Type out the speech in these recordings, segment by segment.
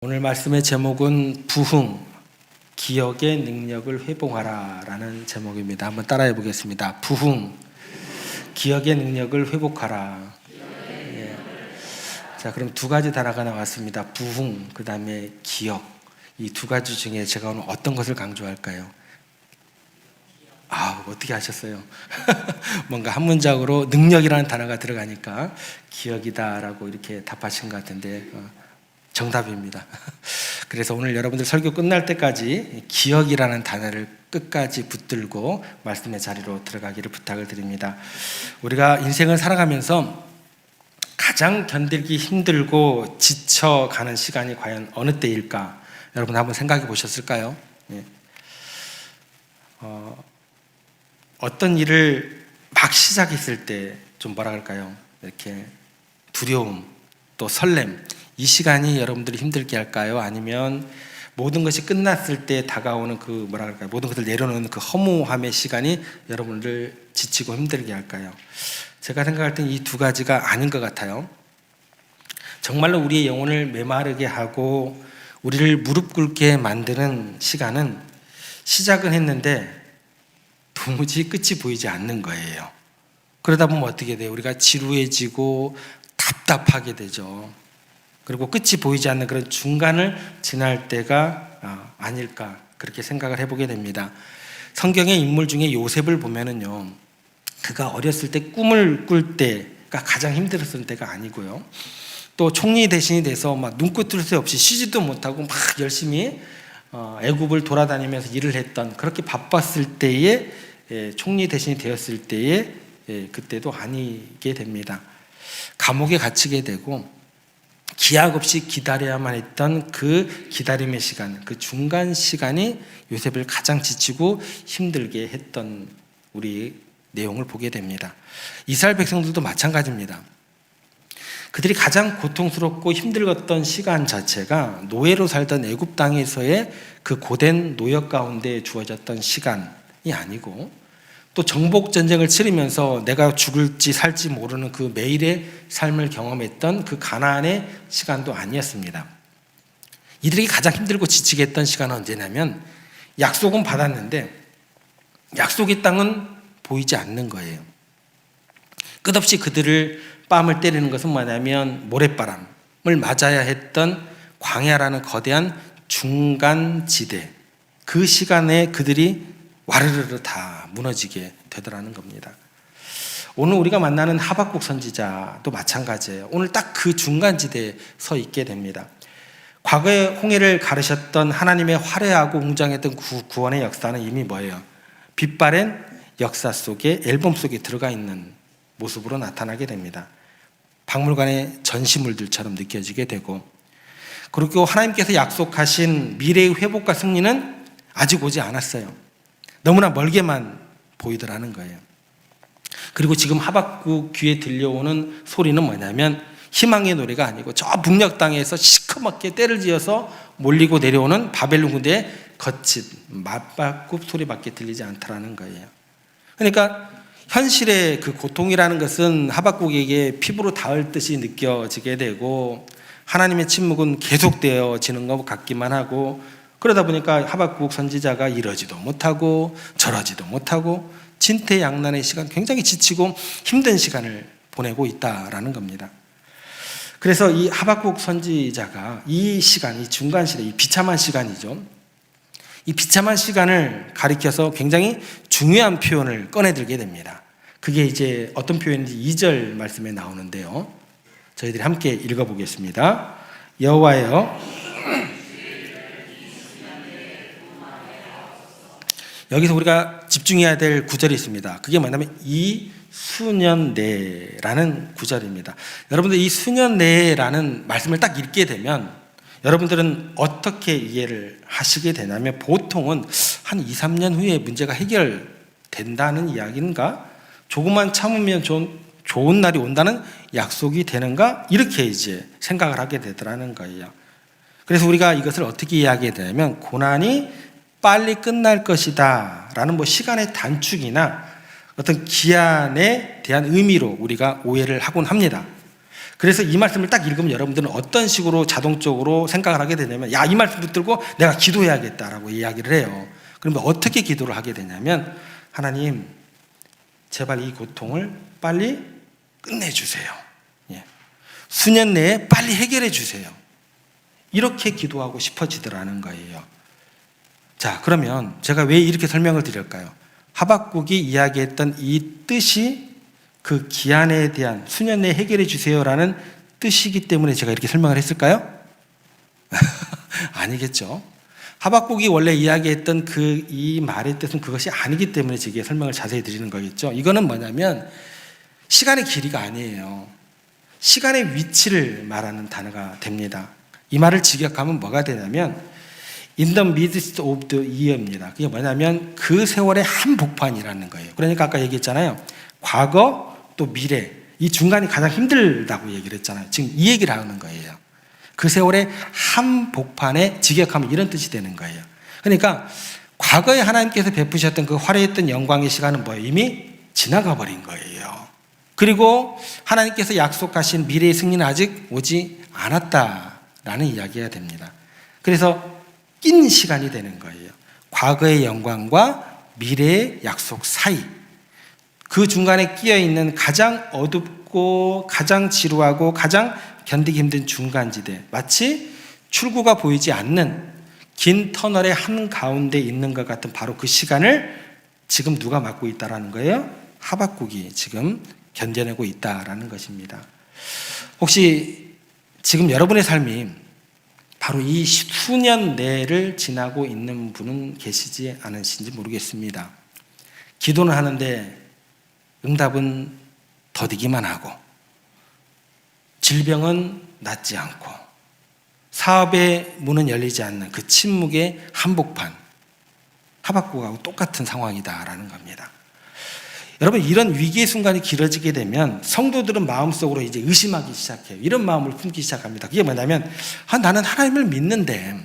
오늘 말씀의 제목은 부흥, 기억의 능력을 회복하라 라는 제목입니다. 한번 따라해 보겠습니다. 부흥, 기억의 능력을 회복하라. 예. 자, 그럼 두 가지 단어가 나왔습니다. 부흥, 그 다음에 기억. 이 두 가지 중에 제가 오늘 어떤 것을 강조할까요? 어떻게 하셨어요? 뭔가 한 문장으로 능력이라는 단어가 들어가니까 기억이다라고 이렇게 답하신 것 같은데 정답입니다. 그래서 오늘 여러분들 설교 끝날 때까지 기억이라는 단어를 끝까지 붙들고 말씀의 자리로 들어가기를 부탁을 드립니다. 우리가 인생을 살아가면서 가장 견디기 힘들고 지쳐가는 시간이 과연 어느 때일까? 여러분 한번 생각해 보셨을까요? 예. 어떤 일을 막 시작했을 때 좀 뭐라 그럴까요? 이렇게 두려움, 또 설렘, 이 시간이 여러분들이 힘들게 할까요? 아니면 모든 것이 끝났을 때 다가오는 그 뭐라 그럴까요? 모든 것을 내려놓는 그 허무함의 시간이 여러분들 지치고 힘들게 할까요? 제가 생각할 땐 이 두 가지가 아닌 것 같아요. 정말로 우리의 영혼을 메마르게 하고 우리를 무릎 꿇게 만드는 시간은 시작은 했는데 도무지 끝이 보이지 않는 거예요. 그러다 보면 어떻게 돼요? 우리가 지루해지고 답답하게 되죠. 그리고 끝이 보이지 않는 그런 중간을 지날 때가 아닐까 그렇게 생각을 해보게 됩니다. 성경의 인물 중에 요셉을 보면은요, 그가 어렸을 때 꿈을 꿀 때가 가장 힘들었을 때가 아니고요, 또 총리 대신이 돼서 막 눈코 뜰 새 없이 쉬지도 못하고 막 열심히 애굽을 돌아다니면서 일을 했던, 그렇게 바빴을 때에 총리 대신이 되었을 때에 그때도 아니게 됩니다. 감옥에 갇히게 되고 기약 없이 기다려야만 했던 그 기다림의 시간, 그 중간 시간이 요셉을 가장 지치고 힘들게 했던 우리 내용을 보게 됩니다. 이스라엘 백성들도 마찬가지입니다. 그들이 가장 고통스럽고 힘들었던 시간 자체가 노예로 살던 애굽 땅에서의 그 고된 노역 가운데 주어졌던 시간이 아니고, 또 정복 전쟁을 치르면서 내가 죽을지 살지 모르는 그 매일의 삶을 경험했던 그 가나안의 시간도 아니었습니다. 이들이 가장 힘들고 지치게 했던 시간은 언제냐면, 약속은 받았는데 약속의 땅은 보이지 않는 거예요. 끝없이 그들을 뺨을 때리는 것은 뭐냐면 모래바람을 맞아야 했던 광야라는 거대한 중간지대, 그 시간에 그들이 와르르르 다 무너지게 되더라는 겁니다. 오늘 우리가 만나는 하박국 선지자도 마찬가지예요. 오늘 딱 그 중간지대에 서 있게 됩니다. 과거의 홍해를 가르셨던 하나님의 화려하고 웅장했던 구원의 역사는 이미 뭐예요? 빛바랜 역사 속에, 앨범 속에 들어가 있는 모습으로 나타나게 됩니다. 박물관의 전시물들처럼 느껴지게 되고, 그리고 하나님께서 약속하신 미래의 회복과 승리는 아직 오지 않았어요. 너무나 멀게만 보이더라는 거예요. 그리고 지금 하박국 귀에 들려오는 소리는 뭐냐면 희망의 노래가 아니고 저 북녘 땅에서 시커멓게 때를 지어서 몰리고 내려오는 바벨론 군대의 거친 맞바꿈 소리밖에 들리지 않더라는 거예요. 그러니까 현실의 그 고통이라는 것은 하박국에게 피부로 닿을 듯이 느껴지게 되고, 하나님의 침묵은 계속되어지는 것 같기만 하고, 그러다 보니까 하박국 선지자가 이러지도 못하고 저러지도 못하고 진퇴양난의 시간, 굉장히 지치고 힘든 시간을 보내고 있다라는 겁니다. 그래서 이 하박국 선지자가 이 시간, 이 중간 시대, 이 비참한 시간이죠, 이 비참한 시간을 가리켜서 굉장히 중요한 표현을 꺼내들게 됩니다. 그게 이제 어떤 표현인지 2절 말씀에 나오는데요, 저희들이 함께 읽어보겠습니다. 여호와여, 여기서 우리가 집중해야 될 구절이 있습니다. 그게 뭐냐면 이 수년 내라는 구절입니다. 여러분들 이 수년 내라는 말씀을 딱 읽게 되면 여러분들은 어떻게 이해를 하시게 되냐면, 보통은 한 2, 3년 후에 문제가 해결된다는 이야기인가, 조금만 참으면 좋은 날이 온다는 약속이 되는가, 이렇게 이제 생각을 하게 되더라는 거예요. 그래서 우리가 이것을 어떻게 이해하게 되냐면, 고난이 빨리 끝날 것이다 라는 시간의 단축이나 어떤 기한에 대한 의미로 우리가 오해를 하곤 합니다. 그래서 이 말씀을 딱 읽으면 여러분들은 어떤 식으로 자동적으로 생각을 하게 되냐면, 야, 이 말씀 붙들고 내가 기도해야겠다라고 이야기를 해요. 그러면 어떻게 기도를 하게 되냐면, 하나님, 제발 이 고통을 빨리 끝내주세요. 예. 수년 내에 빨리 해결해 주세요. 이렇게 기도하고 싶어지더라는 거예요. 자, 그러면 제가 왜 이렇게 설명을 드릴까요? 하박국이 이야기했던 이 뜻이 그 기한에 대한 수년 내에 해결해 주세요라는 뜻이기 때문에 제가 이렇게 설명을 했을까요? 아니겠죠. 하박국이 원래 이야기했던 이 말의 뜻은 그것이 아니기 때문에 제게 설명을 자세히 드리는 거겠죠. 이거는 뭐냐면 시간의 길이가 아니에요. 시간의 위치를 말하는 단어가 됩니다. 이 말을 직역하면 뭐가 되냐면 In the midst of the year입니다. 그게 뭐냐면 그 세월의 한복판이라는 거예요. 그러니까 아까 얘기했잖아요. 과거 또 미래, 이 중간이 가장 힘들다고 얘기를 했잖아요. 지금 이 얘기를 하는 거예요. 그 세월의 한복판에 직역하면 이런 뜻이 되는 거예요. 그러니까 과거에 하나님께서 베푸셨던 그 화려했던 영광의 시간은 뭐예요? 이미 지나가 버린 거예요. 그리고 하나님께서 약속하신 미래의 승리는 아직 오지 않았다라는 이야기가 됩니다. 그래서 낀 시간이 되는 거예요. 과거의 영광과 미래의 약속 사이, 그 중간에 끼어 있는 가장 어둡고 가장 지루하고 가장 견디기 힘든 중간지대, 마치 출구가 보이지 않는 긴 터널의 한가운데 있는 것 같은 바로 그 시간을 지금 누가 맡고 있다라는 거예요? 하박국이 지금 견뎌내고 있다라는 것입니다. 혹시 지금 여러분의 삶이 바로 이 수년 내를 지나고 있는 분은 계시지 않으신지 모르겠습니다. 기도는 하는데 응답은 더디기만 하고, 질병은 낫지 않고, 사업의 문은 열리지 않는 그 침묵의 한복판, 하박국하고 똑같은 상황이다라는 겁니다. 여러분, 이런 위기의 순간이 길어지게 되면 성도들은 마음속으로 이제 의심하기 시작해요. 이런 마음을 품기 시작합니다. 그게 뭐냐면, 나는 하나님을 믿는데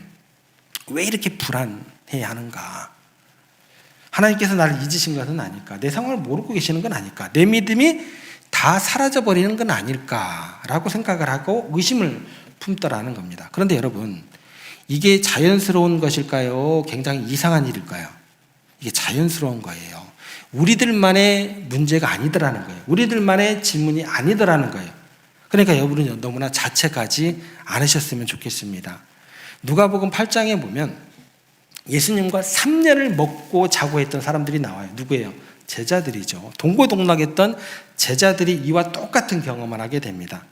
왜 이렇게 불안해 하는가? 하나님께서 나를 잊으신 것은 아닐까? 내 상황을 모르고 계시는 건 아닐까? 내 믿음이 다 사라져버리는 건 아닐까라고 생각을 하고 의심을 품더라는 겁니다. 그런데 여러분, 이게 자연스러운 것일까요? 굉장히 이상한 일일까요? 이게 자연스러운 거예요. 우리들만의 문제가 아니더라는 거예요. 우리들만의 질문이 아니더라는 거예요. 그러니까 여러분은 너무나 자책하지 않으셨으면 좋겠습니다. 누가복음 8장에 보면 예수님과 3년을 먹고 자고 했던 사람들이 나와요. 누구예요? 제자들이죠. 동고동락했던 제자들이 이와 똑같은 경험을 하게 됩니다.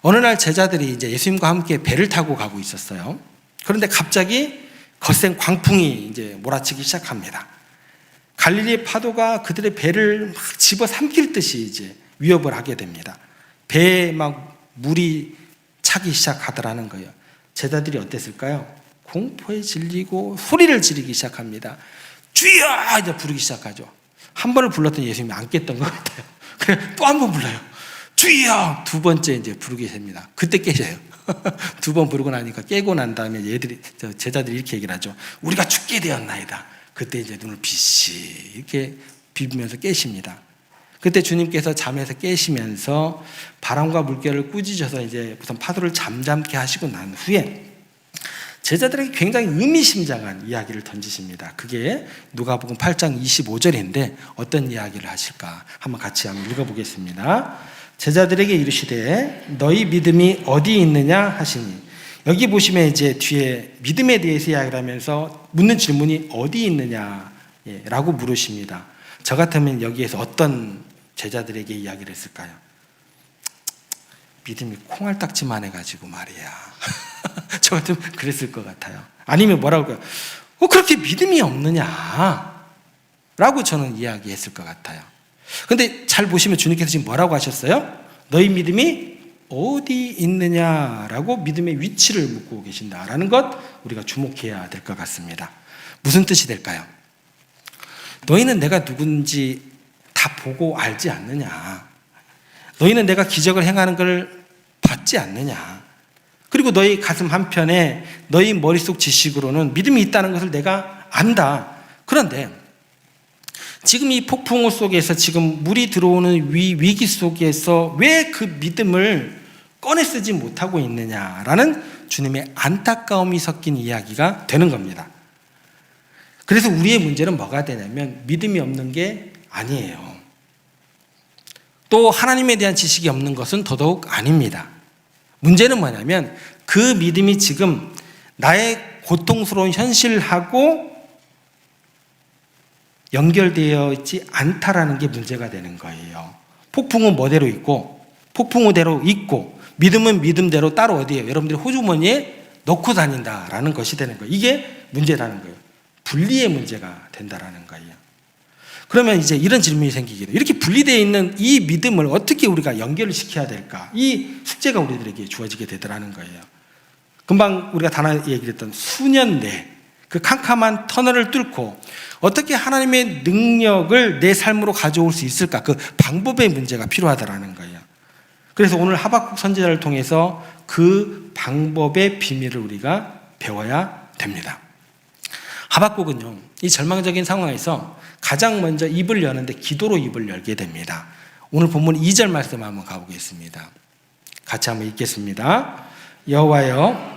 어느 날 제자들이 이제 예수님과 함께 배를 타고 가고 있었어요. 그런데 갑자기 거센 광풍이 이제 몰아치기 시작합니다. 갈릴리의 파도가 그들의 배를 막 집어삼킬 듯이 이제 위협을 하게 됩니다. 배에 막 물이 차기 시작하더라는 거예요. 제자들이 어땠을까요? 공포에 질리고 소리를 지르기 시작합니다. 주여! 이제 부르기 시작하죠. 한 번을 불렀더니 예수님이 안 깼던 것 같아요. 그래, 또 한 번 불러요. 주여! 두 번째 이제 부르게 됩니다. 그때 깨져요. 두 번 부르고 나니까 깨고 난 다음에 제자들이 이렇게 얘기를 하죠. 우리가 죽게 되었나이다. 그때 이제 눈을 비시 이렇게 비비면서 깨십니다. 그때 주님께서 잠에서 깨시면서 바람과 물결을 꾸짖어서 이제 우선 파도를 잠잠케 하시고 난 후에 제자들에게 굉장히 의미심장한 이야기를 던지십니다. 그게 누가복음 8장 25절인데 어떤 이야기를 하실까? 한번 같이 한번 읽어보겠습니다. 제자들에게 이르시되 너희 믿음이 어디 있느냐 하시니, 여기 보시면 이제 뒤에 믿음에 대해서 이야기를 하면서 묻는 질문이 어디 있느냐라고 물으십니다. 저 같으면 여기에서 어떤 제자들에게 이야기를 했을까요? 믿음이 콩알딱지만 해가지고 말이야. 저 같으면 그랬을 것 같아요. 아니면 뭐라고 할까요? 그렇게 믿음이 없느냐? 라고 저는 이야기했을 것 같아요. 근데 잘 보시면 주님께서 지금 뭐라고 하셨어요? 너희 믿음이 어디 있느냐라고 믿음의 위치를 묻고 계신다라는 것 우리가 주목해야 될 것 같습니다. 무슨 뜻이 될까요? 너희는 내가 누군지 다 보고 알지 않느냐? 너희는 내가 기적을 행하는 걸 봤지 않느냐? 그리고 너희 가슴 한편에 너희 머릿속 지식으로는 믿음이 있다는 것을 내가 안다. 그런데 지금 이 폭풍우 속에서 지금 물이 들어오는 위기 속에서 왜 그 믿음을 꺼내 쓰지 못하고 있느냐라는 주님의 안타까움이 섞인 이야기가 되는 겁니다. 그래서 우리의 문제는 뭐가 되냐면 믿음이 없는 게 아니에요. 또 하나님에 대한 지식이 없는 것은 더더욱 아닙니다. 문제는 뭐냐면 그 믿음이 지금 나의 고통스러운 현실하고 연결되어 있지 않다라는 게 문제가 되는 거예요. 폭풍은 뭐대로 있고 폭풍우대로 있고 믿음은 믿음대로 따로 어디에요? 여러분들이 호주머니에 넣고 다닌다라는 것이 되는 거예요. 이게 문제라는 거예요. 분리의 문제가 된다라는 거예요. 그러면 이제 이런 질문이 생기게 돼요. 이렇게 분리되어 있는 이 믿음을 어떻게 우리가 연결을 시켜야 될까? 이 숙제가 우리들에게 주어지게 되더라는 거예요. 금방 우리가 단어 얘기를 했던 수년 내 그 캄캄한 터널을 뚫고 어떻게 하나님의 능력을 내 삶으로 가져올 수 있을까? 그 방법의 문제가 필요하다라는 거예요. 그래서 오늘 하박국 선지자를 통해서 그 방법의 비밀을 우리가 배워야 됩니다. 하박국은요, 이 절망적인 상황에서 가장 먼저 입을 여는데 기도로 입을 열게 됩니다. 오늘 본문 2절 말씀 한번 가보겠습니다. 같이 한번 읽겠습니다. 여호와여,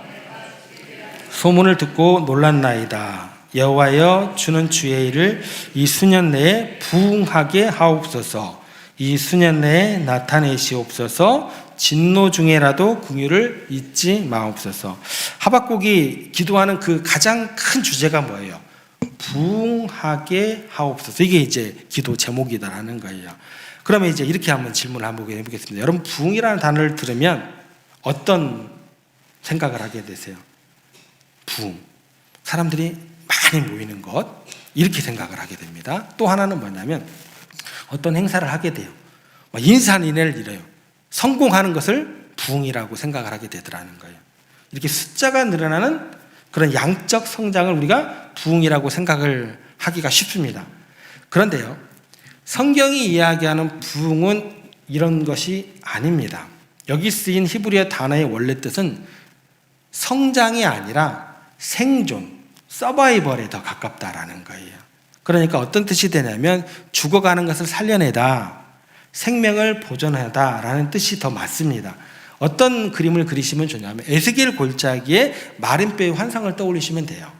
소문을 듣고 놀랐나이다. 여호와여, 주는 주의 일을 이 수년 내에 부응하게 하옵소서. 이 수년 내에 나타내시옵소서. 진노 중에라도 긍휼을 잊지 마옵소서. 하박국이 기도하는 그 가장 큰 주제가 뭐예요? 부응하게 하옵소서. 이게 이제 기도 제목이다라는 거예요. 그러면 이제 이렇게 한번 질문을 한번 해보겠습니다. 여러분, 부응이라는 단어를 들으면 어떤 생각을 하게 되세요? 부응. 사람들이 많이 모이는 것, 이렇게 생각을 하게 됩니다. 또 하나는 뭐냐면 어떤 행사를 하게 돼요. 인산인해를 이뤄요. 성공하는 것을 부응이라고 생각을 하게 되더라는 거예요. 이렇게 숫자가 늘어나는 그런 양적 성장을 우리가 부응이라고 생각을 하기가 쉽습니다. 그런데요, 성경이 이야기하는 부응은 이런 것이 아닙니다. 여기 쓰인 히브리어 단어의 원래 뜻은 성장이 아니라 생존, 서바이벌에 더 가깝다라는 거예요. 그러니까 어떤 뜻이 되냐면 죽어가는 것을 살려내다, 생명을 보존하다라는 뜻이 더 맞습니다. 어떤 그림을 그리시면 좋냐면 에스겔 골짜기에 마른 뼈의 환상을 떠올리시면 돼요.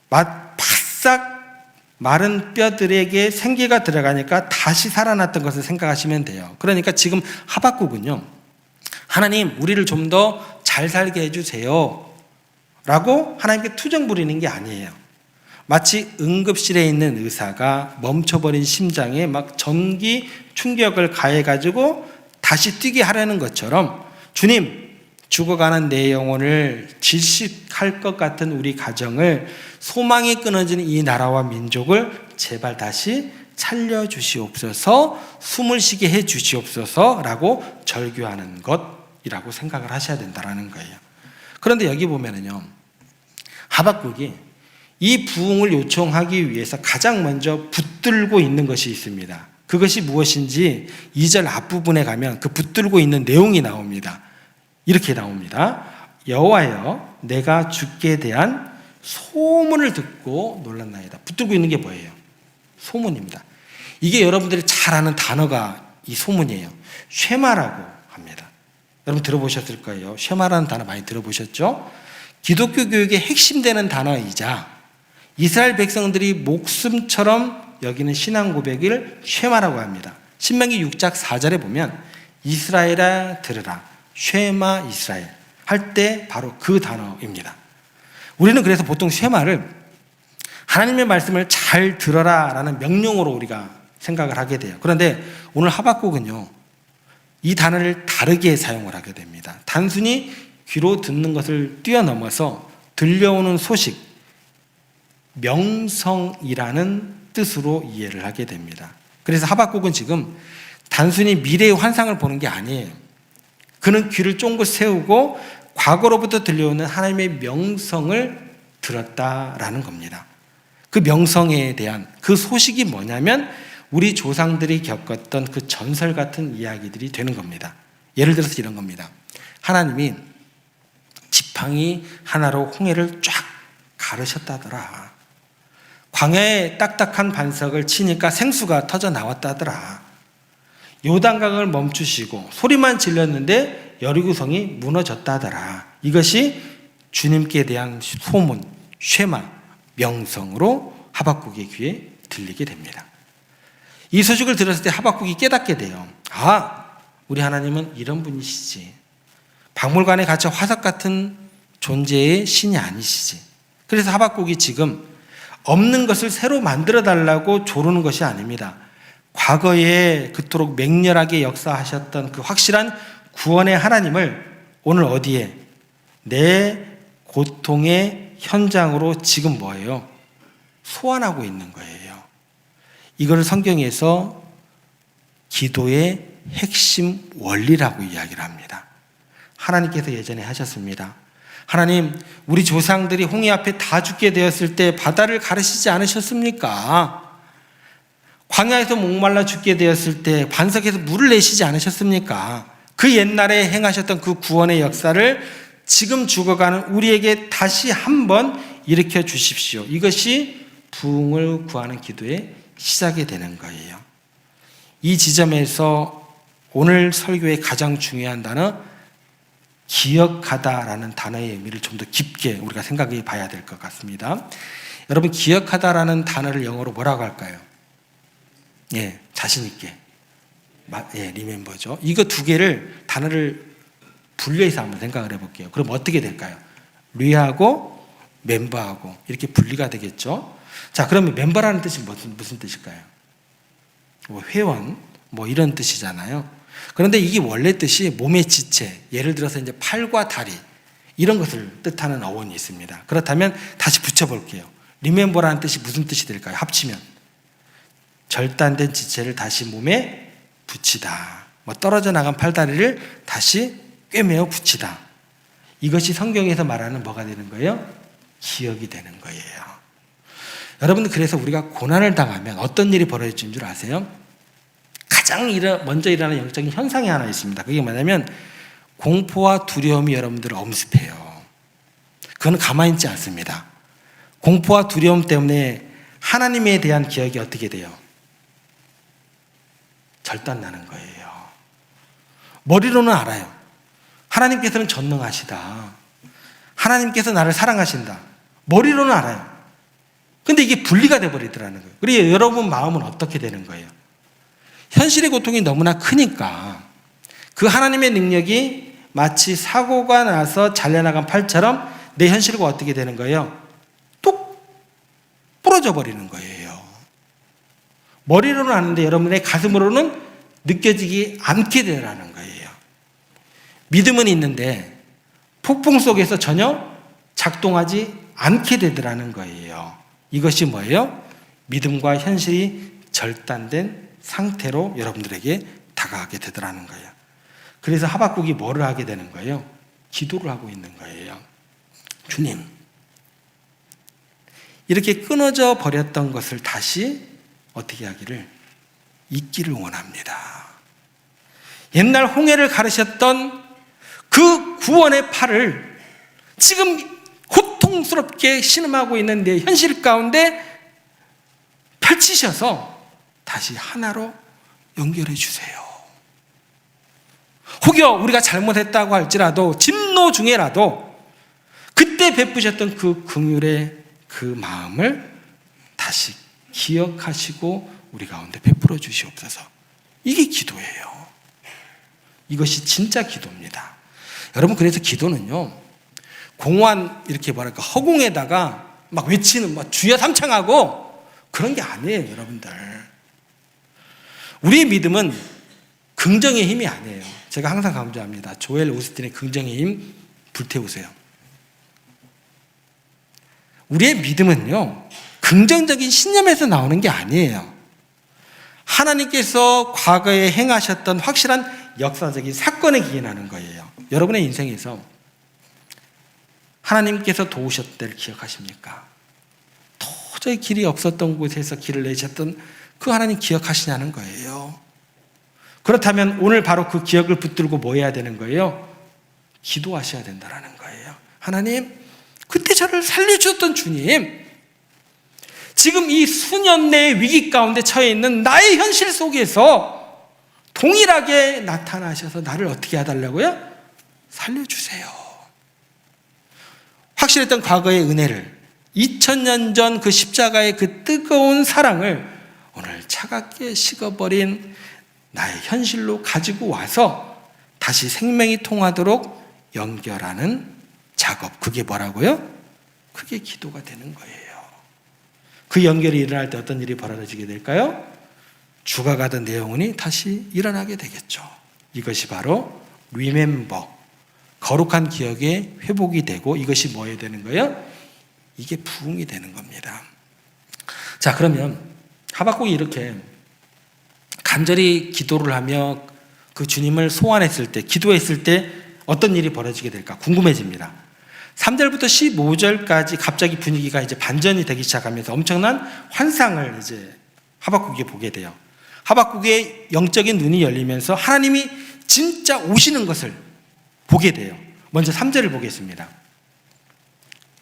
바싹 마른 뼈들에게 생기가 들어가니까 다시 살아났던 것을 생각하시면 돼요. 그러니까 지금 하박국은요, 하나님 우리를 좀 더 잘 살게 해주세요 라고 하나님께 투정 부리는 게 아니에요. 마치 응급실에 있는 의사가 멈춰버린 심장에 막 전기 충격을 가해가지고 다시 뛰게 하려는 것처럼, 주님, 죽어가는 내 영혼을 질식할 것 같은 우리 가정을, 소망이 끊어진 이 나라와 민족을 제발 다시 살려주시옵소서, 숨을 쉬게 해주시옵소서 라고 절규하는 것이라고 생각을 하셔야 된다는 거예요. 그런데 여기 보면은요, 하박국이 이 부응을 요청하기 위해서 가장 먼저 붙들고 있는 것이 있습니다. 그것이 무엇인지 2절 앞부분에 가면 그 붙들고 있는 내용이 나옵니다. 이렇게 나옵니다. 여호와여, 내가 주께 대한 소문을 듣고 놀랐나이다. 붙들고 있는 게 뭐예요? 소문입니다. 이게 여러분들이 잘 아는 단어가 이 소문이에요. 쉐마라고 합니다. 여러분 들어보셨을 거예요. 쉐마라는 단어 많이 들어보셨죠? 기독교 교육의 핵심되는 단어이자 이스라엘 백성들이 목숨처럼 여기는 신앙 고백을 쉐마라고 합니다. 신명기 6장 4절에 보면 이스라엘아 들으라, 쉐마 이스라엘 할 때 바로 그 단어입니다. 우리는 그래서 보통 쉐마를 하나님의 말씀을 잘 들어라 라는 명령으로 우리가 생각을 하게 돼요. 그런데 오늘 하박국은요, 이 단어를 다르게 사용을 하게 됩니다. 단순히 귀로 듣는 것을 뛰어넘어서 들려오는 소식, 명성이라는 뜻으로 이해를 하게 됩니다. 그래서 하박국은 지금 단순히 미래의 환상을 보는 게 아니에요. 그는 귀를 쫑긋 세우고 과거로부터 들려오는 하나님의 명성을 들었다라는 겁니다. 그 명성에 대한 그 소식이 뭐냐면 우리 조상들이 겪었던 그 전설 같은 이야기들이 되는 겁니다. 예를 들어서 이런 겁니다. 하나님이 지팡이 하나로 홍해를 쫙 가르셨다더라. 광야에 딱딱한 반석을 치니까 생수가 터져 나왔다더라. 요단강을 멈추시고 소리만 질렀는데 여리고성이 무너졌다 하더라. 이것이 주님께 대한 소문, 쉐마, 명성으로 하박국의 귀에 들리게 됩니다. 이 소식을 들었을 때 하박국이 깨닫게 돼요. 우리 하나님은 이런 분이시지. 박물관에 갇혀 화석 같은 존재의 신이 아니시지. 그래서 하박국이 지금 없는 것을 새로 만들어 달라고 조르는 것이 아닙니다. 과거에 그토록 맹렬하게 역사하셨던 그 확실한 구원의 하나님을 오늘 어디에? 내 고통의 현장으로 지금 뭐예요? 소환하고 있는 거예요. 이걸 성경에서 기도의 핵심 원리라고 이야기를 합니다. 하나님께서 예전에 하셨습니다. 하나님, 우리 조상들이 홍해 앞에 다 죽게 되었을 때 바다를 가르시지 않으셨습니까? 광야에서 목말라 죽게 되었을 때 반석에서 물을 내시지 않으셨습니까? 그 옛날에 행하셨던 그 구원의 역사를 지금 죽어가는 우리에게 다시 한번 일으켜 주십시오. 이것이 부흥을 구하는 기도의 시작이 되는 거예요. 이 지점에서 오늘 설교의 가장 중요한 단어, 기억하다라는 단어의 의미를 좀 더 깊게 우리가 생각해 봐야 될 것 같습니다. 여러분, 기억하다라는 단어를 영어로 뭐라고 할까요? 자신 있게. 리멤버죠. 이거 두 개를 단어를 분리해서 한번 생각을 해볼게요. 그럼 어떻게 될까요? 리하고 멤버하고 이렇게 분리가 되겠죠. 자, 그러면 멤버라는 뜻이 무슨 뜻일까요? 회원, 이런 뜻이잖아요. 그런데 이게 원래 뜻이 몸의 지체, 예를 들어서 이제 팔과 다리, 이런 것을 뜻하는 어원이 있습니다. 그렇다면 다시 붙여볼게요. 리멤버라는 뜻이 무슨 뜻이 될까요? 합치면. 절단된 지체를 다시 몸에 붙이다. 떨어져 나간 팔다리를 다시 꿰매어 붙이다. 이것이 성경에서 말하는 뭐가 되는 거예요? 기억이 되는 거예요. 여러분, 그래서 우리가 고난을 당하면 어떤 일이 벌어지는 줄 아세요? 가장 먼저 일어나는 영적인 현상이 하나 있습니다. 그게 뭐냐면 공포와 두려움이 여러분들을 엄습해요. 그건 가만히 있지 않습니다. 공포와 두려움 때문에 하나님에 대한 기억이 어떻게 돼요? 절단나는 거예요. 머리로는 알아요. 하나님께서는 전능하시다. 하나님께서 나를 사랑하신다. 머리로는 알아요. 근데 이게 분리가 돼버리더라는 거예요. 그리고 여러분 마음은 어떻게 되는 거예요? 현실의 고통이 너무나 크니까 그 하나님의 능력이 마치 사고가 나서 잘려나간 팔처럼 내 현실과 어떻게 되는 거예요? 뚝 부러져 버리는 거예요. 머리로는 아는데 여러분의 가슴으로는 느껴지지 않게 되라는 거예요. 믿음은 있는데 폭풍 속에서 전혀 작동하지 않게 되더라는 거예요. 이것이 뭐예요? 믿음과 현실이 절단된 상태로 여러분들에게 다가가게 되더라는 거예요. 그래서 하박국이 뭐를 하게 되는 거예요? 기도를 하고 있는 거예요. 주님, 이렇게 끊어져 버렸던 것을 다시 어떻게 하기를? 잊기를 원합니다. 옛날 홍해를 가르셨던 그 구원의 팔을 지금 고통스럽게 신음하고 있는 내 현실 가운데 펼치셔서 다시 하나로 연결해 주세요. 혹여 우리가 잘못했다고 할지라도 진노 중에라도 그때 베푸셨던 그 긍휼의 그 마음을 다시 기억하시고 우리 가운데 베풀어 주시옵소서. 이게 기도예요. 이것이 진짜 기도입니다. 여러분, 그래서 기도는요, 공허한 이렇게 허공에다가 막 외치는 주여 삼창하고 그런 게 아니에요, 여러분들. 우리의 믿음은 긍정의 힘이 아니에요. 제가 항상 강조합니다. 조엘 오스틴의 긍정의 힘 불태우세요. 우리의 믿음은요, 긍정적인 신념에서 나오는 게 아니에요. 하나님께서 과거에 행하셨던 확실한 역사적인 사건에 기인하는 거예요. 여러분의 인생에서 하나님께서 도우셨을 때를 기억하십니까? 도저히 길이 없었던 곳에서 길을 내셨던 그 하나님 기억하시냐는 거예요. 그렇다면 오늘 바로 그 기억을 붙들고 뭐 해야 되는 거예요? 기도하셔야 된다는 거예요. 하나님, 그때 저를 살려주셨던 주님, 지금 이 수년 내의 위기 가운데 처해 있는 나의 현실 속에서 동일하게 나타나셔서 나를 어떻게 해달라고요? 살려주세요. 확실했던 과거의 은혜를, 2000년 전 그 십자가의 그 뜨거운 사랑을 오늘 차갑게 식어버린 나의 현실로 가지고 와서 다시 생명이 통하도록 연결하는 작업, 그게 뭐라고요? 그게 기도가 되는 거예요. 그 연결이 일어날 때 어떤 일이 벌어지게 될까요? 죽어가던 내 영혼이 다시 일어나게 되겠죠. 이것이 바로 remember, 거룩한 기억의 회복이 되고, 이것이 뭐에 되는 거예요? 이게 부흥이 되는 겁니다. 자, 그러면 하박국이 이렇게 간절히 기도를 하며 그 주님을 소환했을 때, 기도했을 때 어떤 일이 벌어지게 될까 궁금해집니다. 3절부터 15절까지 갑자기 분위기가 이제 반전이 되기 시작하면서 엄청난 환상을 이제 하박국이 보게 돼요. 하박국의 영적인 눈이 열리면서 하나님이 진짜 오시는 것을 보게 돼요. 먼저 3절을 보겠습니다.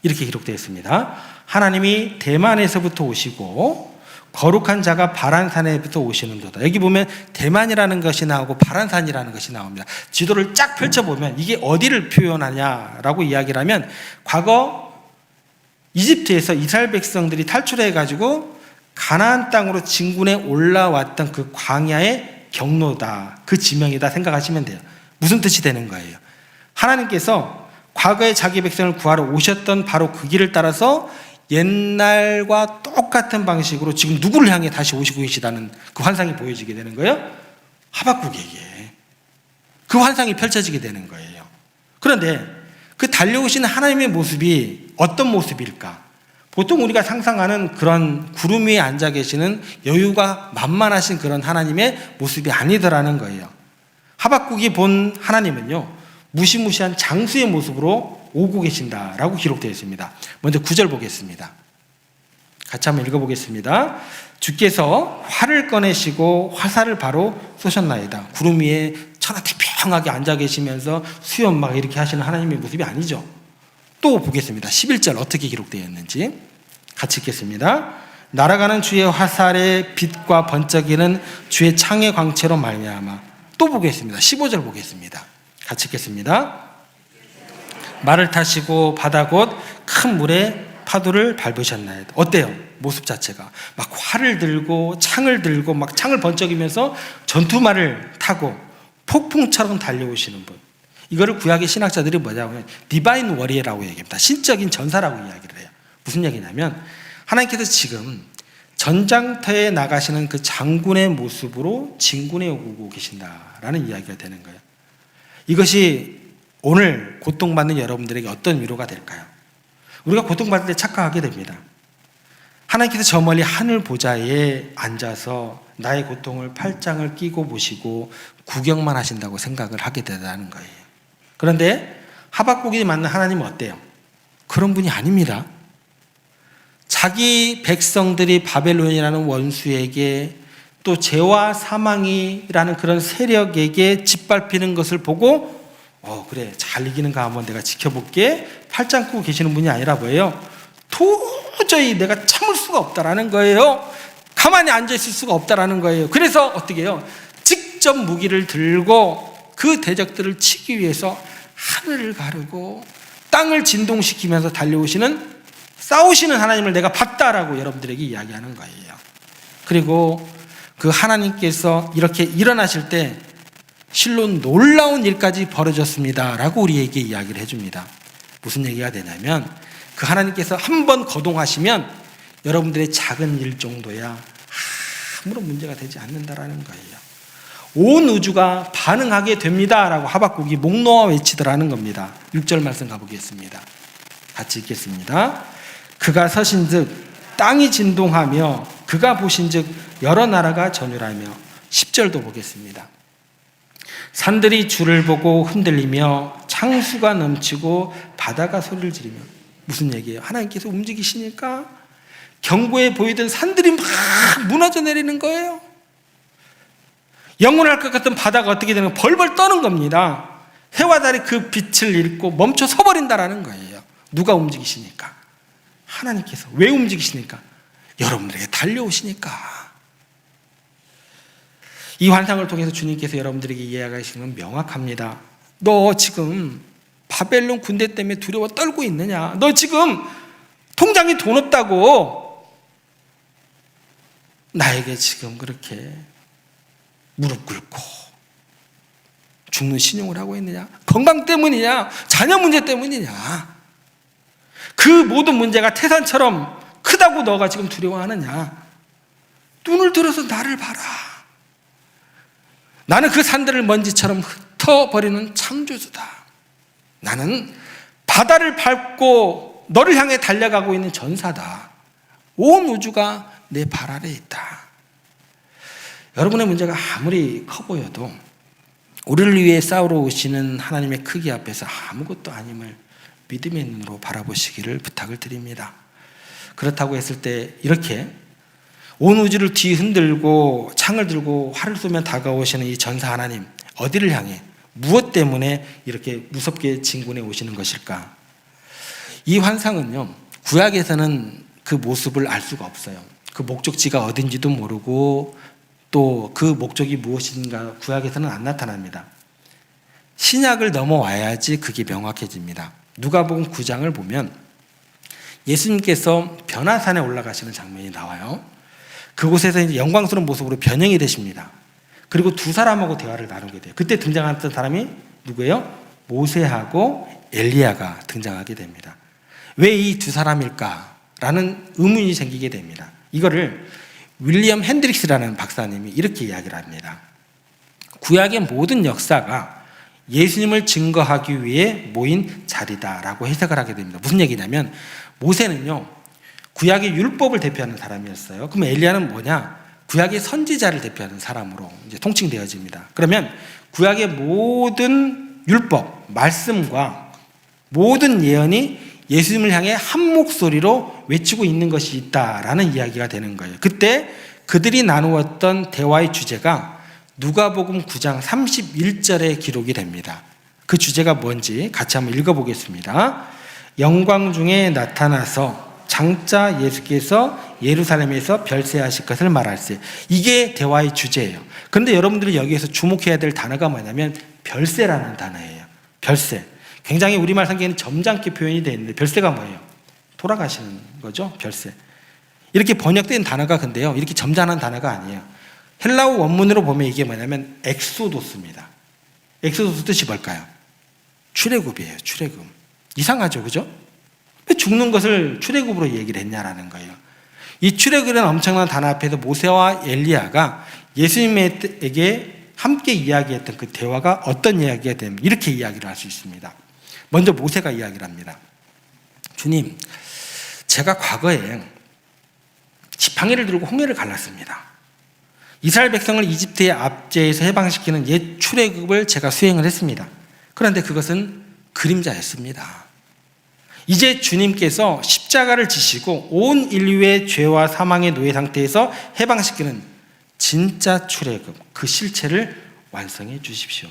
이렇게 기록되어 있습니다. 하나님이 대만에서부터 오시고 거룩한 자가 바란산에부터 오시는도다. 여기 보면 대만이라는 것이 나오고 바란산이라는 것이 나옵니다. 지도를 쫙 펼쳐보면 이게 어디를 표현하냐라고 이야기를 하면, 과거 이집트에서 이스라엘 백성들이 탈출해가지고 가나안 땅으로 진군해 올라왔던 그 광야의 경로다, 그 지명이다 생각하시면 돼요. 무슨 뜻이 되는 거예요? 하나님께서 과거에 자기 백성을 구하러 오셨던 바로 그 길을 따라서 옛날과 똑같은 방식으로 지금 누구를 향해 다시 오시고 계시다는 그 환상이 보여지게 되는 거예요. 하박국에게 그 환상이 펼쳐지게 되는 거예요. 그런데 그 달려오시는 하나님의 모습이 어떤 모습일까? 보통 우리가 상상하는 그런 구름 위에 앉아 계시는 여유가 만만하신 그런 하나님의 모습이 아니더라는 거예요. 하박국이 본 하나님은요, 무시무시한 장수의 모습으로 오고 계신다라고 기록되어 있습니다. 먼저 9절 보겠습니다. 같이 한번 읽어보겠습니다. 주께서 활을 꺼내시고 화살을 바로 쏘셨나이다. 구름 위에 천하태평하게 앉아 계시면서 수염 막 이렇게 하시는 하나님의 모습이 아니죠. 또 보겠습니다. 11절 어떻게 기록되어 있는지 같이 읽겠습니다. 날아가는 주의 화살의 빛과 번쩍이는 주의 창의 광채로 말미암아. 또 보겠습니다. 15절 보겠습니다. 같이 읽겠습니다. 말을 타시고 바다 곧 큰 물에 파도를 밟으셨나요? 어때요? 모습 자체가 막 활을 들고 창을 들고 막 창을 번쩍이면서 전투말을 타고 폭풍처럼 달려오시는 분. 이거를 구약의 신학자들이 뭐냐고 하면 디바인 워리어라고 얘기합니다. 신적인 전사라고 이야기를 해요. 무슨 얘기냐면 하나님께서 지금 전장터에 나가시는 그 장군의 모습으로 진군에 오고 계신다라는 이야기가 되는 거예요. 이것이 오늘 고통받는 여러분들에게 어떤 위로가 될까요? 우리가 고통받을 때 착각하게 됩니다. 하나님께서 저 멀리 하늘 보좌에 앉아서 나의 고통을 팔짱을 끼고 보시고 구경만 하신다고 생각을 하게 되다는 거예요. 그런데 하박국이 만난 하나님은 어때요? 그런 분이 아닙니다. 자기 백성들이 바벨론이라는 원수에게 또 죄와 사망이라는 그런 세력에게 짓밟히는 것을 보고 그래 잘 이기는가 한번 내가 지켜볼게, 팔짱 끼고 계시는 분이 아니라 뭐예요? 도저히 내가 참을 수가 없다라는 거예요. 가만히 앉아있을 수가 없다라는 거예요. 그래서 어떻게 해요? 직접 무기를 들고 그 대적들을 치기 위해서 하늘을 가르고 땅을 진동시키면서 달려오시는, 싸우시는 하나님을 내가 봤다라고 여러분들에게 이야기하는 거예요. 그리고 그 하나님께서 이렇게 일어나실 때 실로 놀라운 일까지 벌어졌습니다 라고 우리에게 이야기를 해줍니다. 무슨 얘기가 되냐면 그 하나님께서 한번 거동하시면 여러분들의 작은 일 정도야 아무런 문제가 되지 않는다라는 거예요. 온 우주가 반응하게 됩니다 라고 하박국이 목 놓아 외치더라는 겁니다. 6절 말씀 가보겠습니다. 같이 읽겠습니다. 그가 서신즉 땅이 진동하며 그가 보신즉 여러 나라가 전율하며. 10절도 보겠습니다. 산들이 주를 보고 흔들리며 창수가 넘치고 바다가 소리를 지르며. 무슨 얘기예요? 하나님께서 움직이시니까 경고에 보이던 산들이 막 무너져 내리는 거예요. 영원할 것 같은 바다가 어떻게 되는 거예요? 벌벌 떠는 겁니다. 해와 달이 그 빛을 잃고 멈춰 서버린다라는 거예요. 누가 움직이시니까? 하나님께서. 왜 움직이시니까? 여러분들에게 달려오시니까. 이 환상을 통해서 주님께서 여러분들에게 이야기하시는 건 명확합니다. 너 지금 바벨론 군대 때문에 두려워 떨고 있느냐? 너 지금 통장에 돈 없다고 나에게 지금 그렇게 무릎 꿇고 죽는 신용을 하고 있느냐? 건강 때문이냐? 자녀 문제 때문이냐? 그 모든 문제가 태산처럼 크다고 너가 지금 두려워하느냐? 눈을 들어서 나를 봐라. 나는 그 산들을 먼지처럼 흩어버리는 창조주다. 나는 바다를 밟고 너를 향해 달려가고 있는 전사다. 온 우주가 내 발 아래에 있다. 여러분의 문제가 아무리 커 보여도 우리를 위해 싸우러 오시는 하나님의 크기 앞에서 아무것도 아님을 믿음의 눈으로 바라보시기를 부탁을 드립니다. 그렇다고 했을 때 이렇게 온 우주를 뒤흔들고 창을 들고 활을 쏘며 다가오시는 이 전사 하나님, 어디를 향해 무엇 때문에 이렇게 무섭게 진군해 오시는 것일까? 이 환상은요, 구약에서는 그 모습을 알 수가 없어요. 그 목적지가 어딘지도 모르고 또 그 목적이 무엇인가 구약에서는 안 나타납니다. 신약을 넘어와야지 그게 명확해집니다. 누가복음 9장을 보면 예수님께서 변화산에 올라가시는 장면이 나와요. 그곳에서 이제 영광스러운 모습으로 변형이 되십니다. 그리고 두 사람하고 대화를 나누게 돼요. 그때 등장했던 사람이 누구예요? 모세하고 엘리야가 등장하게 됩니다. 왜 이 두 사람일까라는 의문이 생기게 됩니다. 이거를 윌리엄 핸드릭스라는 박사님이 이렇게 이야기를 합니다. 구약의 모든 역사가 예수님을 증거하기 위해 모인 자리다라고 해석을 하게 됩니다. 무슨 얘기냐면 모세는요, 구약의 율법을 대표하는 사람이었어요. 그럼 엘리야는 뭐냐? 구약의 선지자를 대표하는 사람으로 이제 통칭되어집니다. 그러면 구약의 모든 율법, 말씀과 모든 예언이 예수님을 향해 한 목소리로 외치고 있는 것이 있다라는 이야기가 되는 거예요. 그때 그들이 나누었던 대화의 주제가 누가복음 9장 31절에 기록이 됩니다. 그 주제가 뭔지 같이 한번 읽어보겠습니다. 영광 중에 나타나서 장차 예수께서 예루살렘에서 별세하실 것을 말할세. 이게 대화의 주제예요. 그런데 여러분들이 여기에서 주목해야 될 단어가 뭐냐면 별세라는 단어예요. 별세. 굉장히 우리말 성경에는 점잖게 표현이 되어 있는데 별세가 뭐예요? 돌아가시는 거죠. 별세. 이렇게 번역된 단어가 근데요, 이렇게 점잖은 단어가 아니에요. 헬라어 원문으로 보면 이게 뭐냐면 엑소도스입니다. 엑소도스 뜻이 뭘까요? 출애굽이에요. 출애굽. 이상하죠, 그죠? 왜 죽는 것을 출애굽으로 얘기를 했냐라는 거예요. 이 출애굽이라는 엄청난 단어 앞에서 모세와 엘리야가 예수님에게 함께 이야기했던 그 대화가 어떤 이야기가 되면 이렇게 이야기를 할 수 있습니다. 먼저 모세가 이야기를 합니다. 주님, 제가 과거에 지팡이를 들고 홍해를 갈랐습니다. 이스라엘 백성을 이집트의 압제에서 해방시키는 옛 출애굽을 제가 수행을 했습니다. 그런데 그것은 그림자였습니다. 이제 주님께서 십자가를 지시고 온 인류의 죄와 사망의 노예 상태에서 해방시키는 진짜 출애굽, 그 실체를 완성해 주십시오.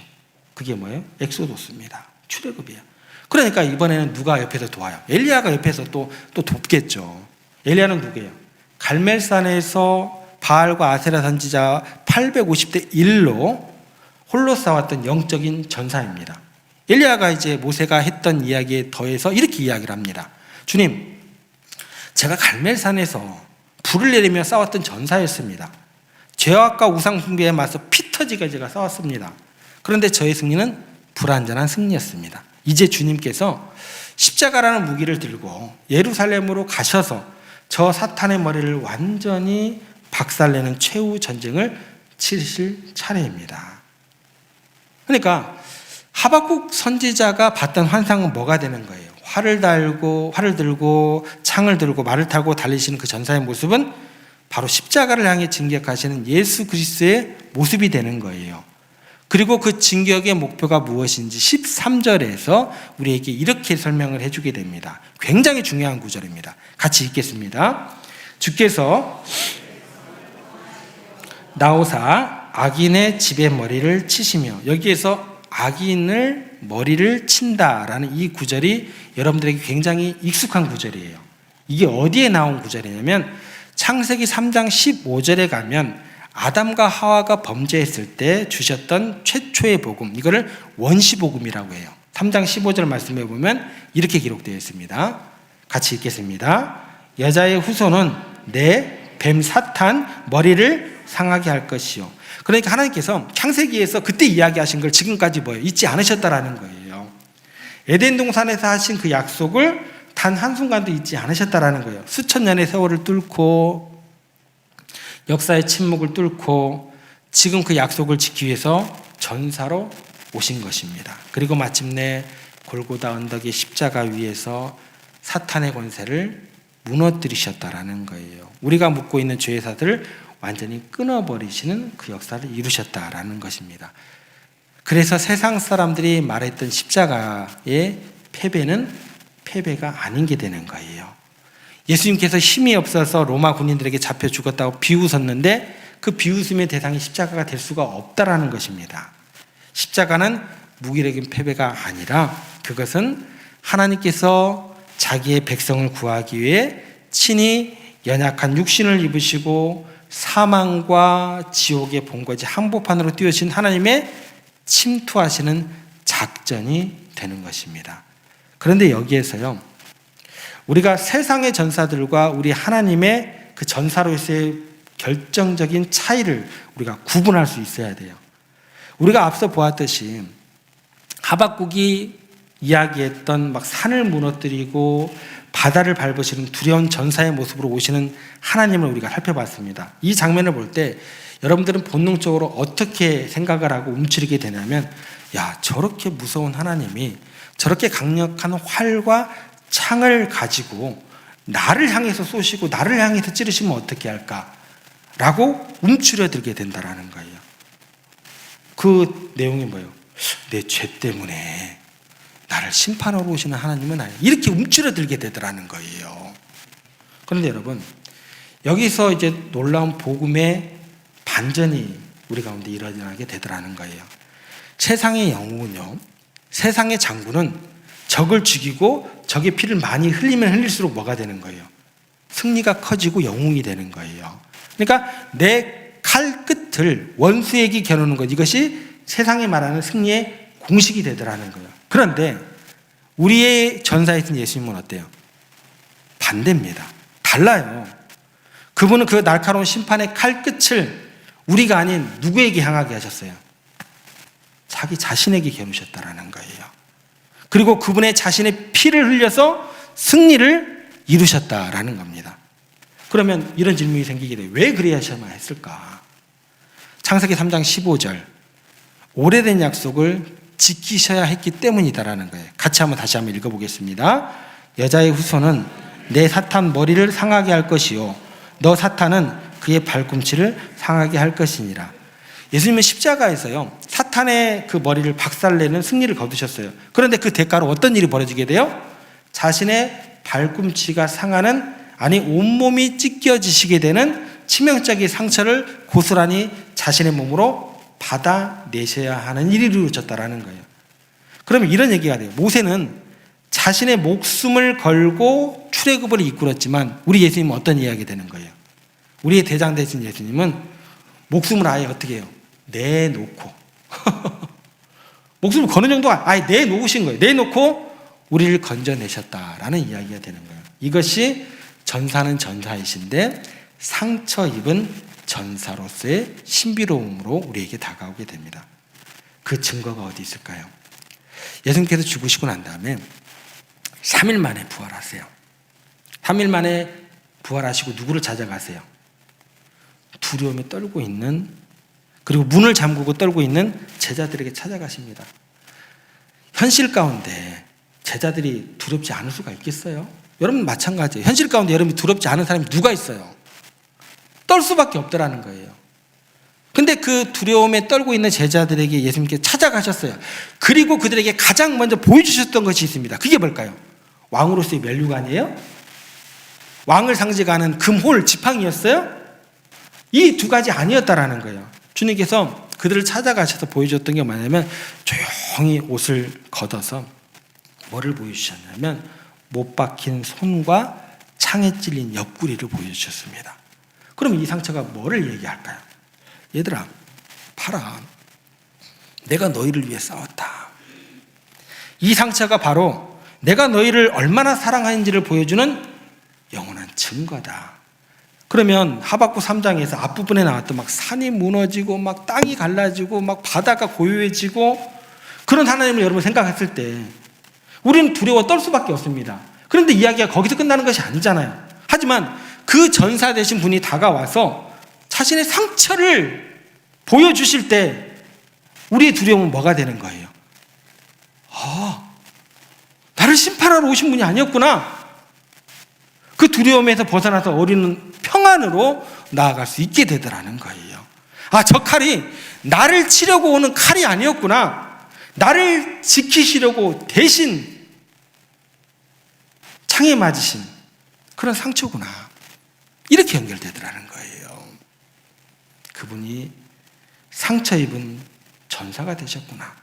그게 뭐예요? 엑소도스입니다. 출애굽이에요. 그러니까 이번에는 누가 옆에서 도와요? 엘리야가 옆에서 또 돕겠죠. 엘리야는 누구예요? 갈멜산에서 바알과 아세라 선지자 850대 1로 홀로 싸웠던 영적인 전사입니다. 엘리야가 이제 모세가 했던 이야기에 더해서 이렇게 이야기를 합니다. 주님, 제가 갈멜산에서 불을 내리며 싸웠던 전사였습니다. 죄악과 우상 숭배에 맞서 피 터지게 제가 싸웠습니다. 그런데 저의 승리는 불완전한 승리였습니다. 이제 주님께서 십자가라는 무기를 들고 예루살렘으로 가셔서 저 사탄의 머리를 완전히 박살내는 최후 전쟁을 치르실 차례입니다. 그러니까 하박국 선지자가 봤던 환상은 뭐가 되는 거예요? 활을 들고 창을 들고 말을 타고 달리시는 그 전사의 모습은 바로 십자가를 향해 진격하시는 예수 그리스도의 모습이 되는 거예요. 그리고 그 진격의 목표가 무엇인지 13절에서 우리에게 이렇게 설명을 해주게 됩니다. 굉장히 중요한 구절입니다. 같이 읽겠습니다. 주께서 나오사 악인의 집의 머리를 치시며, 여기에서 악인을 머리를 친다라는 이 구절이 여러분들에게 굉장히 익숙한 구절이에요. 이게 어디에 나온 구절이냐면 창세기 3장 15절에 가면 아담과 하와가 범죄했을 때 주셨던 최초의 복음, 이거를 원시복음이라고 해요. 3장 15절 말씀해 보면 이렇게 기록되어 있습니다. 같이 읽겠습니다. 여자의 후손은 내 뱀 사탄 머리를 상하게 할 것이요. 그러니까 하나님께서 창세기에서 그때 이야기하신 걸 지금까지 잊지 않으셨다라는 거예요. 에덴 동산에서 하신 그 약속을 단 한순간도 잊지 않으셨다라는 거예요. 수천 년의 세월을 뚫고 역사의 침묵을 뚫고 지금 그 약속을 지키기 위해서 전사로 오신 것입니다. 그리고 마침내 골고다 언덕의 십자가 위에서 사탄의 권세를 무너뜨리셨다라는 거예요. 우리가 묻고 있는 죄의 사들을 완전히 끊어버리시는 그 역사를 이루셨다라는 것입니다. 그래서 세상 사람들이 말했던 십자가의 패배는 패배가 아닌 게 되는 거예요. 예수님께서 힘이 없어서 로마 군인들에게 잡혀 죽었다고 비웃었는데 그 비웃음의 대상이 십자가가 될 수가 없다라는 것입니다. 십자가는 무기력인 패배가 아니라 그것은 하나님께서 자기의 백성을 구하기 위해 친히 연약한 육신을 입으시고 사망과 지옥의 본거지 한복판으로 띄우신 하나님의 침투하시는 작전이 되는 것입니다. 그런데 여기에서요, 우리가 세상의 전사들과 우리 하나님의 그 전사로서의 결정적인 차이를 우리가 구분할 수 있어야 돼요. 우리가 앞서 보았듯이 하박국이 이야기했던 막 산을 무너뜨리고 바다를 밟으시는 두려운 전사의 모습으로 오시는 하나님을 우리가 살펴봤습니다. 이 장면을 볼 때 여러분들은 본능적으로 어떻게 생각을 하고 움츠리게 되냐면, 야, 저렇게 무서운 하나님이 저렇게 강력한 활과 창을 가지고 나를 향해서 쏘시고 나를 향해서 찌르시면 어떻게 할까? 라고 움츠려들게 된다라는 거예요. 그 내용이 뭐예요? 내 죄 때문에 나를 심판하러 오시는 하나님은 아니에요. 이렇게 움츠려들게 되더라는 거예요. 그런데 여러분, 여기서 이제 놀라운 복음의 반전이 우리 가운데 일어나게 되더라는 거예요. 세상의 영웅은요, 세상의 장군은 적을 죽이고 적의 피를 많이 흘리면 흘릴수록 뭐가 되는 거예요? 승리가 커지고 영웅이 되는 거예요. 그러니까 내 칼 끝을 원수에게 겨누는 것, 이것이 세상이 말하는 승리의 공식이 되더라는 거예요. 그런데 우리의 전사이신 예수님은 어때요? 반대입니다. 달라요. 그분은 그 날카로운 심판의 칼끝을 우리가 아닌 누구에게 향하게 하셨어요? 자기 자신에게 겨누셨다라는 거예요. 그리고 그분의 자신의 피를 흘려서 승리를 이루셨다라는 겁니다. 그러면 이런 질문이 생기게 돼요. 왜 그래야 했을까? 창세기 3장 15절, 오래된 약속을 지키셔야 했기 때문이다라는 거예요. 같이 다시 한번 읽어보겠습니다. 여자의 후손은 내 사탄 머리를 상하게 할 것이요 너 사탄은 그의 발꿈치를 상하게 할 것이니라. 예수님은 십자가에서요, 사탄의 그 머리를 박살내는 승리를 거두셨어요. 그런데 그 대가로 어떤 일이 벌어지게 돼요? 자신의 발꿈치가 상하는, 아니 온몸이 찢겨지시게 되는 치명적인 상처를 고스란히 자신의 몸으로 받아내셔야 하는 일이 이루어졌다라는 거예요. 그러면 이런 얘기가 돼요. 모세는 자신의 목숨을 걸고 출애굽을 이끌었지만 우리 예수님은 어떤 이야기 되는 거예요? 우리의 대장 되신 예수님은 목숨을 아예 어떻게 해요? 내놓고 목숨을 거는 정도가 아예 내놓으신 거예요. 내놓고 우리를 건져내셨다라는 이야기가 되는 거예요. 이것이 전사는 전사이신데 상처 입은 전사로서의 신비로움으로 우리에게 다가오게 됩니다. 그 증거가 어디 있을까요? 예수님께서 죽으시고 난 다음에 3일 만에 부활하세요. 3일 만에 부활하시고 누구를 찾아가세요? 두려움에 떨고 있는, 그리고 문을 잠그고 떨고 있는 제자들에게 찾아가십니다. 현실 가운데 제자들이 두렵지 않을 수가 있겠어요? 여러분 마찬가지예요. 현실 가운데 여러분이 두렵지 않은 사람이 누가 있어요? 떨 수밖에 없더라는 거예요. 근데 그 두려움에 떨고 있는 제자들에게 예수님께서 찾아가셨어요. 그리고 그들에게 가장 먼저 보여주셨던 것이 있습니다. 그게 뭘까요? 왕으로서의 면류관이에요? 왕을 상징하는 금홀, 지팡이였어요? 이 두 가지 아니었다라는 거예요. 주님께서 그들을 찾아가셔서 보여줬던 게 뭐냐면 조용히 옷을 걷어서 뭐를 보여주셨냐면 못 박힌 손과 창에 찔린 옆구리를 보여주셨습니다. 그럼 이 상처가 뭐를 얘기할까요? 얘들아, 봐라. 내가 너희를 위해 싸웠다. 이 상처가 바로 내가 너희를 얼마나 사랑하는지를 보여주는 영원한 증거다. 그러면 하박국 3장에서 앞부분에 나왔던 막 산이 무너지고 막 땅이 갈라지고 막 바다가 고요해지고 그런 하나님을 여러분 생각했을 때 우리는 두려워 떨 수밖에 없습니다. 그런데 이야기가 거기서 끝나는 것이 아니잖아요. 하지만 그 전사 되신 분이 다가와서 자신의 상처를 보여주실 때 우리의 두려움은 뭐가 되는 거예요? 나를 심판하러 오신 분이 아니었구나. 그 두려움에서 벗어나서 우리는 평안으로 나아갈 수 있게 되더라는 거예요. 저 칼이 나를 치려고 오는 칼이 아니었구나. 나를 지키시려고 대신 창에 맞으신 그런 상처구나. 이렇게 연결되더라는 거예요. 그분이 상처 입은 전사가 되셨구나.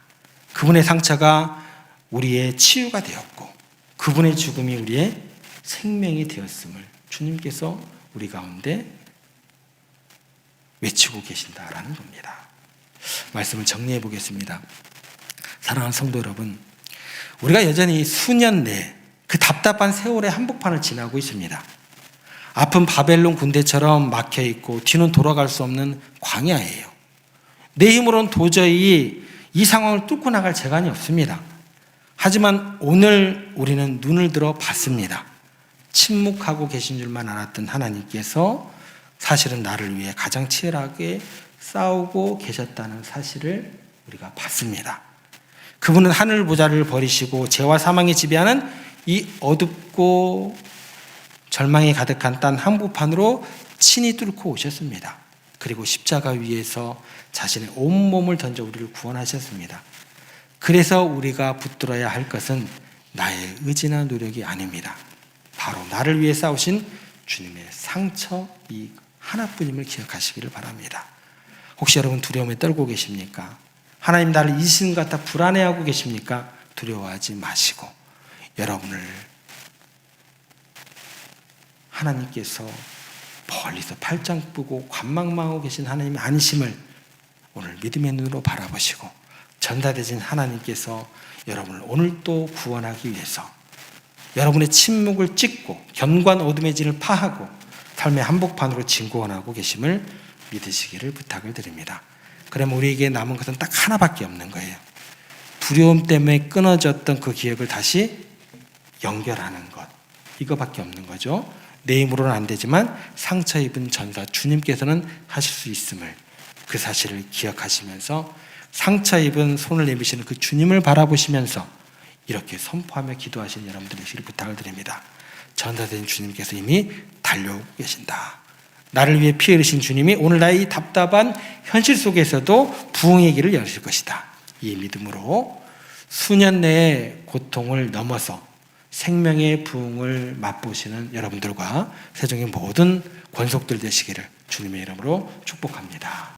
그분의 상처가 우리의 치유가 되었고 그분의 죽음이 우리의 생명이 되었음을 주님께서 우리 가운데 외치고 계신다라는 겁니다. 말씀을 정리해 보겠습니다. 사랑하는 성도 여러분, 우리가 여전히 수년 내 그 답답한 세월의 한복판을 지나고 있습니다. 앞은 바벨론 군대처럼 막혀 있고 뒤는 돌아갈 수 없는 광야예요. 내 힘으로는 도저히 이 상황을 뚫고 나갈 재간이 없습니다. 하지만 오늘 우리는 눈을 들어 봤습니다. 침묵하고 계신 줄만 알았던 하나님께서 사실은 나를 위해 가장 치열하게 싸우고 계셨다는 사실을 우리가 봤습니다. 그분은 하늘 보좌를 버리시고 죄와 사망이 지배하는 이 어둡고 절망이 가득한 땅 한복판으로 친히 뚫고 오셨습니다. 그리고 십자가 위에서 자신의 온몸을 던져 우리를 구원하셨습니다. 그래서 우리가 붙들어야 할 것은 나의 의지나 노력이 아닙니다. 바로 나를 위해 싸우신 주님의 상처 이 하나뿐임을 기억하시기를 바랍니다. 혹시 여러분 두려움에 떨고 계십니까? 하나님 나를 잊으신 것 같아 불안해하고 계십니까? 두려워하지 마시고 여러분을 하나님께서 멀리서 팔짱 뿌고 관망망하고 계신 하나님의 안심을 오늘 믿음의 눈으로 바라보시고 전사되신 하나님께서 여러분을 오늘 또 구원하기 위해서 여러분의 침묵을 찢고 견고한 어둠의 진을 파하고 삶의 한복판으로 진구원하고 계심을 믿으시기를 부탁을 드립니다. 그러면 우리에게 남은 것은 딱 하나밖에 없는 거예요. 두려움 때문에 끊어졌던 그 기억을 다시 연결하는 것, 이거밖에 없는 거죠. 내 힘으로는 안 되지만 상처 입은 전사 주님께서는 하실 수 있음을 그 사실을 기억하시면서 상처 입은 손을 내미시는 그 주님을 바라보시면서 이렇게 선포하며 기도하시는 여러분들 되시기를 부탁을 드립니다. 전사된 주님께서 이미 달려오고 계신다. 나를 위해 피 흘리신 주님이 오늘 나의 이 답답한 현실 속에서도 부흥의 길을 열으실 것이다. 이 믿음으로 수년 내의 고통을 넘어서 생명의 부흥을 맛보시는 여러분들과 세종의 모든 권속들 되시기를 주님의 이름으로 축복합니다.